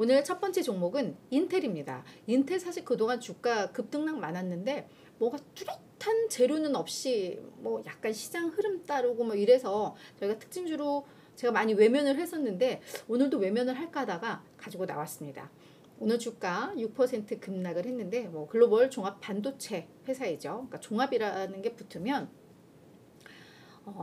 오늘 첫 번째 종목은 인텔입니다. 인텔 사실 그동안 주가 급등락 많았는데 뭐가 뚜렷한 재료는 없이 뭐 약간 시장 흐름 따르고 뭐 이래서 저희가 특징주로 제가 많이 외면을 했었는데 오늘도 외면을 할까 하다가 가지고 나왔습니다. 오늘 주가 6% 급락을 했는데 뭐 글로벌 종합 반도체 회사이죠. 그러니까 종합이라는 게 붙으면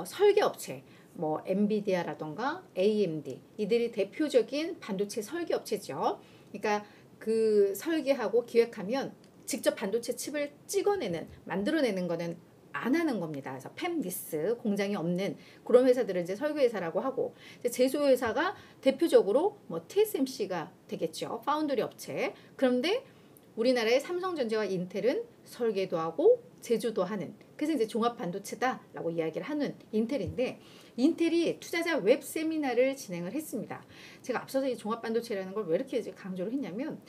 설계업체 뭐 엔비디아라던가 AMD 이들이 대표적인 반도체 설계업체죠. 그러니까 그 설계하고 기획하면 직접 반도체 칩을 찍어내는 만들어내는 거는 안 하는 겁니다. 그래서 팹리스 공장이 없는 그런 회사들은 이제 설계회사라고 하고, 이제 제조회사가 대표적으로 뭐 TSMC가 되겠죠. 파운드리 업체. 그런데 우리나라의 삼성전자와 인텔은 설계도 하고 제조도 하는, 그래서 이제 종합 반도체다라고 이야기를 하는 인텔인데, 인텔이 투자자 웹 세미나를 진행을 했습니다. 제가 앞서서 이 종합 반도체라는 걸 왜 이렇게 강조를 했냐면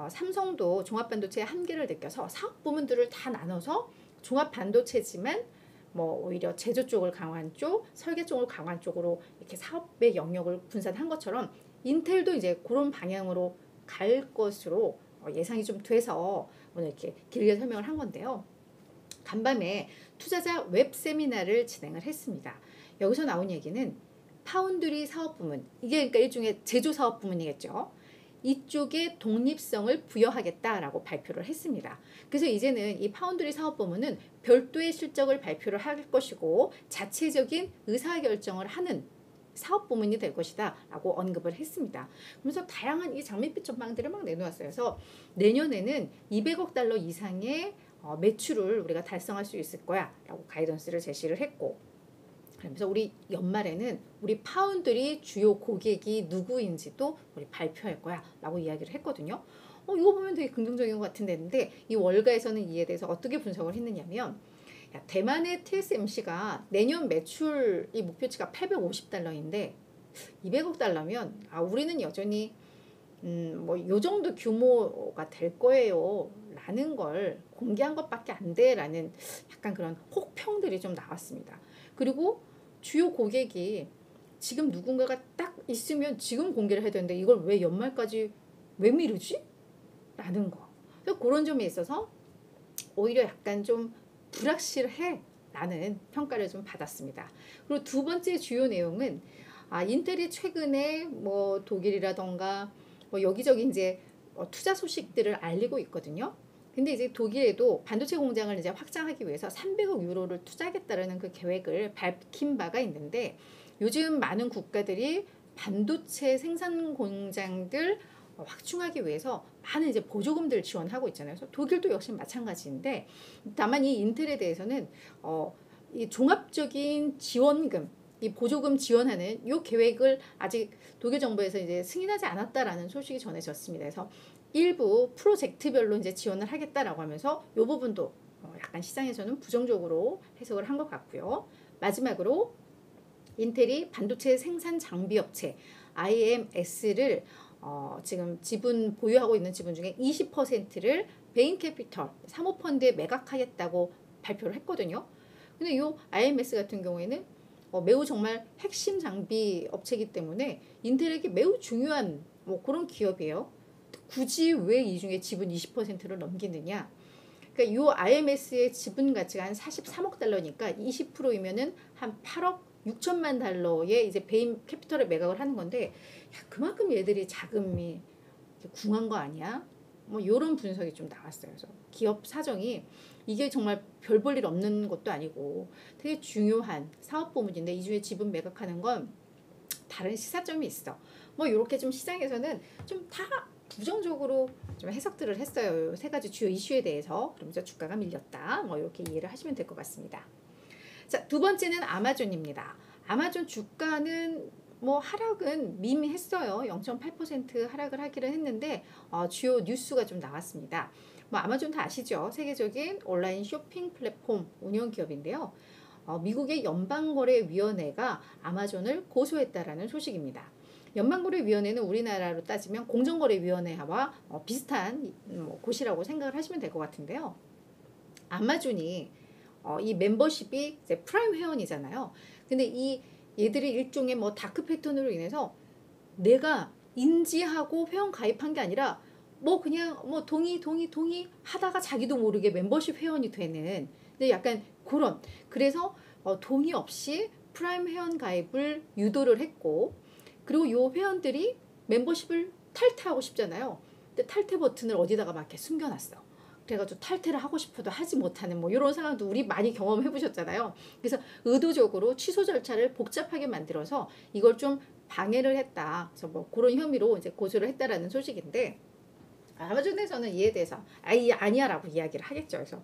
삼성도 종합 반도체의 한계를 느껴서 사업 부문들을 다 나눠서 종합 반도체지만 뭐 오히려 제조 쪽을 강화한 쪽, 설계 쪽을 강화한 쪽으로 이렇게 사업의 영역을 분산한 것처럼 인텔도 이제 그런 방향으로 갈 것으로 예상이 좀 돼서 오늘 이렇게 길게 설명을 한 건데요. 간밤에 투자자 웹 세미나를 진행을 했습니다. 여기서 나온 얘기는 파운드리 사업 부문, 이게 그러니까 일종의 제조 사업 부문이겠죠. 이쪽에 독립성을 부여하겠다라고 발표를 했습니다. 그래서 이제는 이 파운드리 사업 부문은 별도의 실적을 발표를 할 것이고 자체적인 의사결정을 하는 사업 부문이 될 것이다 라고 언급을 했습니다. 그래서 다양한 이 장밋빛 전망들을 막 내놓았어요. 그래서 내년에는 200억 달러 이상의 매출을 우리가 달성할 수 있을 거야 라고 가이던스를 제시를 했고, 그러면서 우리 연말에는 우리 파운드리 주요 고객이 누구인지도 우리 발표할 거야 라고 이야기를 했거든요. 이거 보면 되게 긍정적인 것 같은데, 이 월가에서는 이에 대해서 어떻게 분석을 했느냐면, 대만의 TSMC가 내년 매출 이 목표치가 850달러인데 200억 달러면 우리는 여전히 뭐 요 정도 규모가 될 거예요 라는 걸 공개한 것밖에 안 돼 라는 약간 그런 혹평들이 좀 나왔습니다. 그리고 주요 고객이 지금 누군가가 딱 있으면 지금 공개를 해야 되는데 이걸 왜 연말까지 왜 미루지? 라는 거. 그래서 그런 점에 있어서 오히려 약간 좀 불확실해 라는 평가를 좀 받았습니다. 그리고 두 번째 주요 내용은 인텔이 최근에 뭐 독일이라던가 뭐 여기저기 이제 투자 소식들을 알리고 있거든요. 근데 이제 독일에도 반도체 공장을 이제 확장하기 위해서 300억 유로를 투자하겠다라는 그 계획을 밝힌 바가 있는데, 요즘 많은 국가들이 반도체 생산 공장들 확충하기 위해서 많은 이제 보조금들 지원하고 있잖아요. 그래서 독일도 역시 마찬가지인데, 다만 이 인텔에 대해서는 이 종합적인 지원금, 이 보조금 지원하는 이 계획을 아직 독일 정부에서 이제 승인하지 않았다라는 소식이 전해졌습니다. 그래서 일부 프로젝트별로 이제 지원을 하겠다라고 하면서 이 부분도 약간 시장에서는 부정적으로 해석을 한 것 같고요. 마지막으로 인텔이 반도체 생산 장비 업체 IMS를 지금 지분 보유하고 있는 지분 중에 20%를 베인 캐피털 사모펀드에 매각하겠다고 발표를 했거든요. 근데 이 IMS 같은 경우에는 매우 정말 핵심 장비 업체이기 때문에 인텔에게 매우 중요한 뭐 그런 기업이에요. 굳이 왜 이 중에 지분 20%를 넘기느냐? 그러니까 이 IMS의 지분 가치가 한 43억 달러니까 20%이면은 한 8억 6천만 달러의 이제 베인 캐피털에 매각을 하는 건데, 그만큼 얘들이 자금이 궁한 거 아니야? 뭐 이런 분석이 좀 나왔어요. 그래서 기업 사정이 이게 정말 별 볼 일 없는 것도 아니고 되게 중요한 사업 부문인데 이 중에 지분 매각하는 건 다른 시사점이 있어. 뭐 이렇게 좀 시장에서는 좀 다 부정적으로 좀 해석들을 했어요. 세 가지 주요 이슈에 대해서. 그러면서 주가가 밀렸다. 뭐 이렇게 이해를 하시면 될 것 같습니다. 자, 두 번째는 아마존입니다. 아마존 주가는 뭐 하락은 미미했어요. 0.8% 하락을 하기는 했는데 주요 뉴스가 좀 나왔습니다. 뭐 아마존 다 아시죠? 세계적인 온라인 쇼핑 플랫폼 운영 기업인데요. 미국의 연방거래위원회가 아마존을 고소했다라는 소식입니다. 연방거래위원회는 우리나라로 따지면 공정거래위원회와 비슷한 곳이라고 생각을 하시면 될 것 같은데요. 아마존이 이 멤버십이 이제 프라임 회원이잖아요. 근데 이 얘들이 일종의 뭐 다크 패턴으로 인해서 내가 인지하고 회원 가입한 게 아니라 뭐 그냥 뭐 동의 하다가 자기도 모르게 멤버십 회원이 되는, 근데 약간 그런, 그래서 동의 없이 프라임 회원 가입을 유도를 했고, 그리고 요 회원들이 멤버십을 탈퇴하고 싶잖아요. 근데 탈퇴 버튼을 어디다가 막 이렇게 숨겨놨어. 그래가지고 탈퇴를 하고 싶어도 하지 못하는 뭐 이런 상황도 우리 많이 경험해 보셨잖아요. 그래서 의도적으로 취소 절차를 복잡하게 만들어서 이걸 좀 방해를 했다. 그래서 뭐 그런 혐의로 이제 고소를 했다라는 소식인데, 아마존에서는 이에 대해서 아니야라고 이야기를 하겠죠. 그래서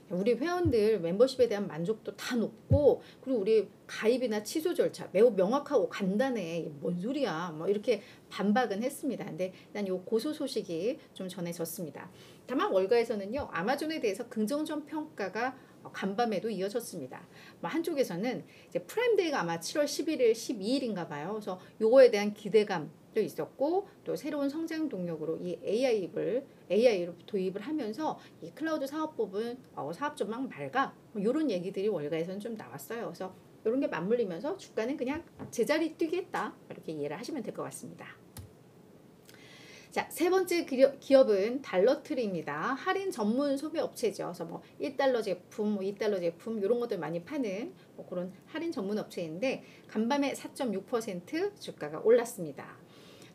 우리 회원들 멤버십에 대한 만족도 다 높고, 그리고 우리 가입이나 취소 절차 매우 명확하고 간단해. 뭔 소리야? 뭐 이렇게 반박은 했습니다. 근데 일단 요 고소 소식이 좀 전해졌습니다. 다만 월가에서는요, 아마존에 대해서 긍정적 평가가 간밤에도 이어졌습니다. 뭐 한쪽에서는 이제 프라임데이가 아마 7월 11일, 12일인가 봐요. 그래서 요거에 대한 기대감도 있었고, 또 새로운 성장 동력으로 이 AI를 도입을 하면서 이 클라우드 사업부분 사업 전망 맑아, 뭐 이런 얘기들이 월가에서는 좀 나왔어요. 그래서 이런 게 맞물리면서 주가는 그냥 제자리 뛰겠다, 이렇게 이해를 하시면 될 것 같습니다. 자, 세 번째 기업은 달러트리입니다. 할인 전문 소비 업체죠. 그래서 뭐 1달러 제품, 뭐 2달러 제품 이런 것들 많이 파는 뭐 그런 할인 전문 업체인데, 간밤에 4.6% 주가가 올랐습니다.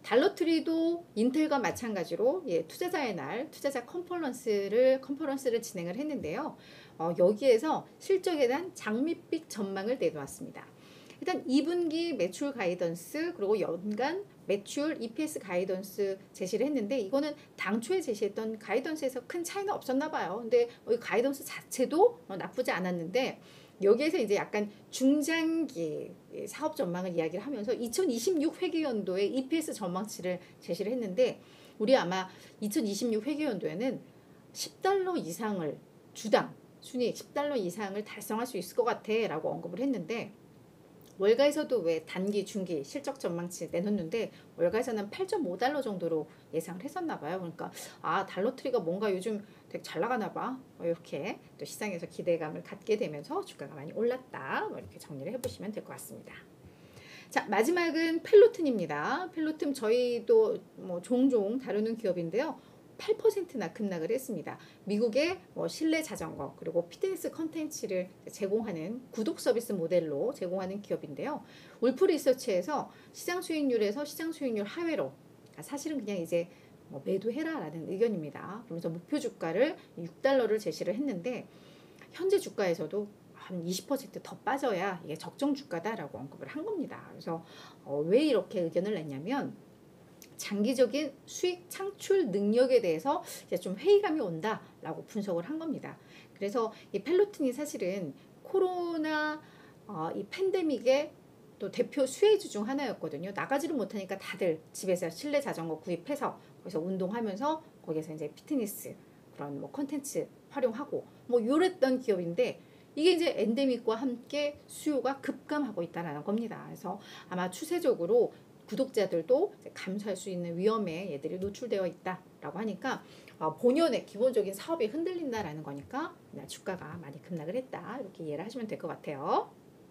달러트리도 인텔과 마찬가지로 투자자의 날 투자자 컨퍼런스를 진행을 했는데요. 여기에서 실적에 대한 장밋빛 전망을 내놓았습니다. 일단 2분기 매출 가이던스, 그리고 연간 매출 EPS 가이던스 제시를 했는데, 이거는 당초에 제시했던 가이던스에서 큰 차이는 없었나 봐요. 근데 이 가이던스 자체도 나쁘지 않았는데, 여기에서 이제 약간 중장기 사업 전망을 이야기를 하면서 2026 회계연도에 EPS 전망치를 제시를 했는데, 우리 아마 2026 회계연도에는 10달러 이상을 주당 순이익 10달러 이상을 달성할 수 있을 것 같아 라고 언급을 했는데, 월가에서도 왜 단기, 중기 실적 전망치 내놓는데, 월가에서는 8.5달러 정도로 예상을 했었나 봐요. 그러니까 달러트리가 뭔가 요즘 되게 잘 나가나 봐, 이렇게 또 시장에서 기대감을 갖게 되면서 주가가 많이 올랐다, 이렇게 정리를 해보시면 될 것 같습니다. 자, 마지막은 펠로튼입니다. 펠로튼 저희도 뭐 종종 다루는 기업인데요. 8%나 급락을 했습니다. 미국의 실내 자전거 그리고 피트니스 컨텐츠를 제공하는 구독 서비스 모델로 제공하는 기업인데요. 울프 리서치에서 시장 수익률에서 시장 수익률 하회로, 사실은 그냥 이제 매도해라라는 의견입니다. 그러면서 목표 주가를 6달러를 제시를 했는데, 현재 주가에서도 한 20% 더 빠져야 이게 적정 주가다라고 언급을 한 겁니다. 그래서 왜 이렇게 의견을 냈냐면, 장기적인 수익 창출 능력에 대해서 이제 좀 회의감이 온다라고 분석을 한 겁니다. 그래서 이 펠로튼이 사실은 코로나 이 팬데믹의 또 대표 수혜주 중 하나였거든요. 나가지를 못하니까 다들 집에서 실내 자전거 구입해서 거기서 운동하면서 거기서 이제 피트니스 그런 뭐 컨텐츠 활용하고 뭐 이랬던 기업인데, 이게 이제 엔데믹과 함께 수요가 급감하고 있다는 겁니다. 그래서 아마 추세적으로 구독자들도 감소할 수 있는 위험에 얘들이 노출되어 있다라고 하니까 본연의 기본적인 사업이 흔들린다라는 거니까 주가가 많이 급락을 했다, 이렇게 이해를 하시면 될 것 같아요.